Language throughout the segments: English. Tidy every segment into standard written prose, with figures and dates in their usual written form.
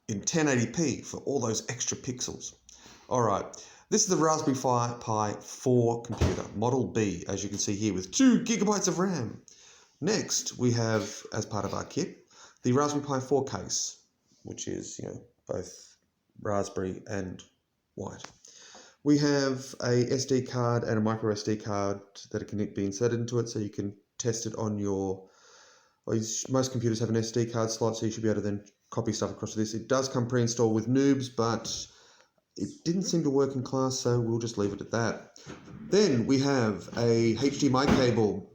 in 1080p for all those extra pixels. All right, this is the Raspberry Pi 4 computer, Model B, as you can see here, with 2 gigabytes of RAM. Next, we have, as part of our kit, the Raspberry Pi 4 case, which is, both raspberry and white. We have a SD card and a micro SD card that can be inserted into it, so you can test it on your... most computers have an SD card slot, so you should be able to then copy stuff across to this. It does come pre-installed with Noobs, but it didn't seem to work in class, so we'll just leave it at that. Then we have a HDMI cable,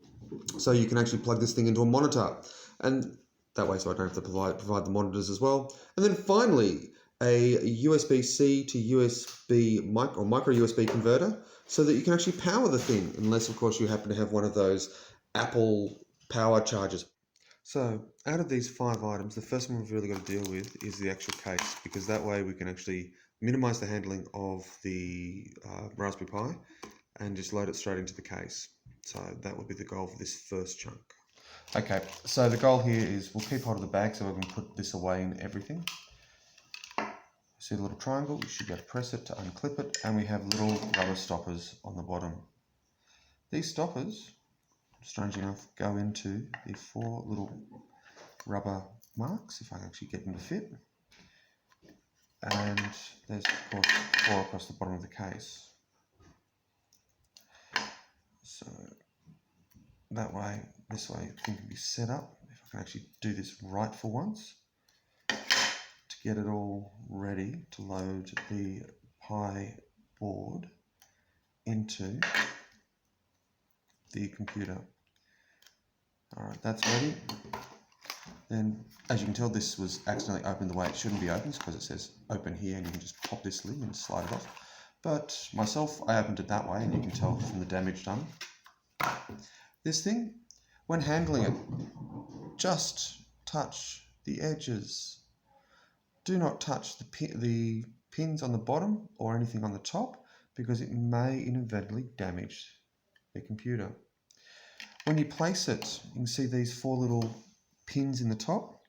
so you can actually plug this thing into a monitor, and that way so I don't have to provide the monitors as well. And then finally, a USB-C to USB micro USB converter, so that you can actually power the thing, unless of course you happen to have one of those Apple power chargers. So out of these 5 items, the first one we've really got to deal with is the actual case, because that way we can actually minimize the handling of the Raspberry Pi and just load it straight into the case. So that would be the goal for this first chunk. Okay, so the goal here is we'll keep hold of the bag so we can put this away in everything. See the little triangle? You should be able to press it to unclip it, and we have little rubber stoppers on the bottom. These stoppers, strangely enough, go into the 4 little rubber marks, if I can actually get them to fit. And there's, of course, 4 across the bottom of the case. So that way, this way, thing can be set up. If I can actually do this right for once, to get it all ready to load the Pi board into the computer. Alright, that's ready. Then, as you can tell, this was accidentally opened the way it shouldn't be opened, because it says open here, and you can just pop this lid and slide it off. But myself, I opened it that way, and you can tell from the damage done. This thing, when handling it, just touch the edges. Do not touch the pins on the bottom or anything on the top, because it may inadvertently damage the computer. When you place it, you can see these 4 little pins in the top.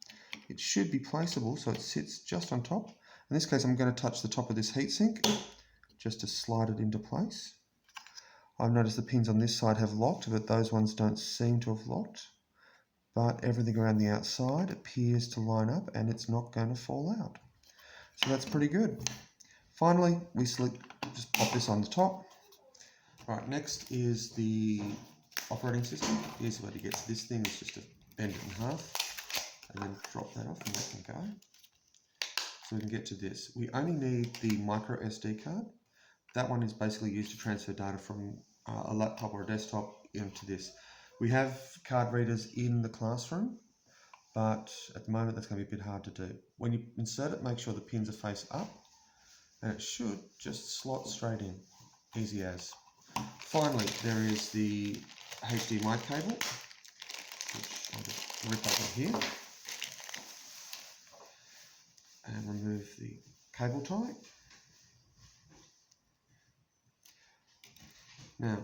It should be placeable, so it sits just on top. In this case, I'm going to touch the top of this heatsink just to slide it into place. I've noticed the pins on this side have locked, but those ones don't seem to have locked. But everything around the outside appears to line up, and it's not going to fall out. So that's pretty good. Finally, we just pop this on the top. Right, next is the operating system. The easy way to get to this thing is just to bend it in half and then drop that off, and that can go. So we can get to this. We only need the micro SD card. That one is basically used to transfer data from a laptop or a desktop into this. We have card readers in the classroom, but at the moment that's going to be a bit hard to do. When you insert it, make sure the pins are face up, and it should just slot straight in, easy as. Finally, there is the HDMI cable, which I'll just rip open here and remove the cable tie. Now,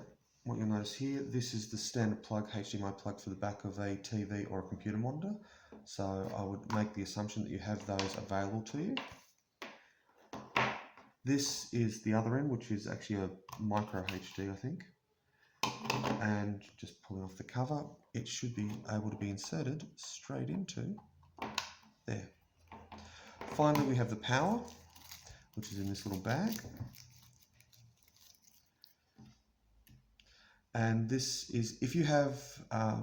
what you'll notice here, this is the standard plug, HDMI plug for the back of a TV or a computer monitor. So I would make the assumption that you have those available to you. This is the other end, which is actually a micro HD, I think. And just pulling off the cover, it should be able to be inserted straight into there. Finally, we have the power, which is in this little bag. And this is, if you have a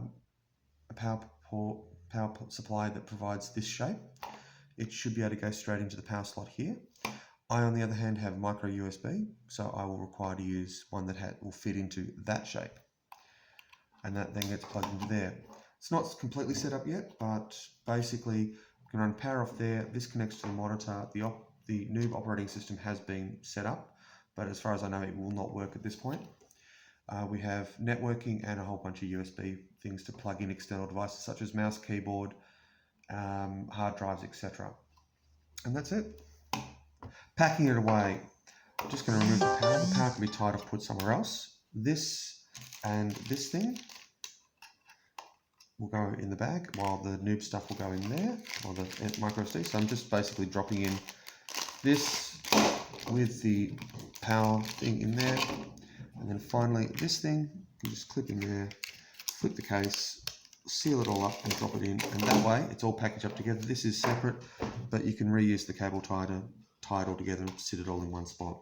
power supply that provides this shape, it should be able to go straight into the power slot here. I, on the other hand, have micro USB, so I will require to use one that will fit into that shape. And that then gets plugged into there. It's not completely set up yet, but basically you can run power off there. This connects to the monitor. The Noob operating system has been set up, but as far as I know, it will not work at this point. We have networking and a whole bunch of USB things to plug in external devices such as mouse, keyboard, hard drives, etc. And that's it. Packing it away. I'm just going to remove the power. The power can be tied off, put somewhere else. This and this thing will go in the bag, while the noob stuff will go in there, or the micro SD. So I'm just basically dropping in this with the power thing in there, and then finally this thing, you just clip in there, flip the case, seal it all up and drop it in, and that way it's all packaged up together. This is separate, but you can reuse the cable tie to tie it all together and sit it all in one spot.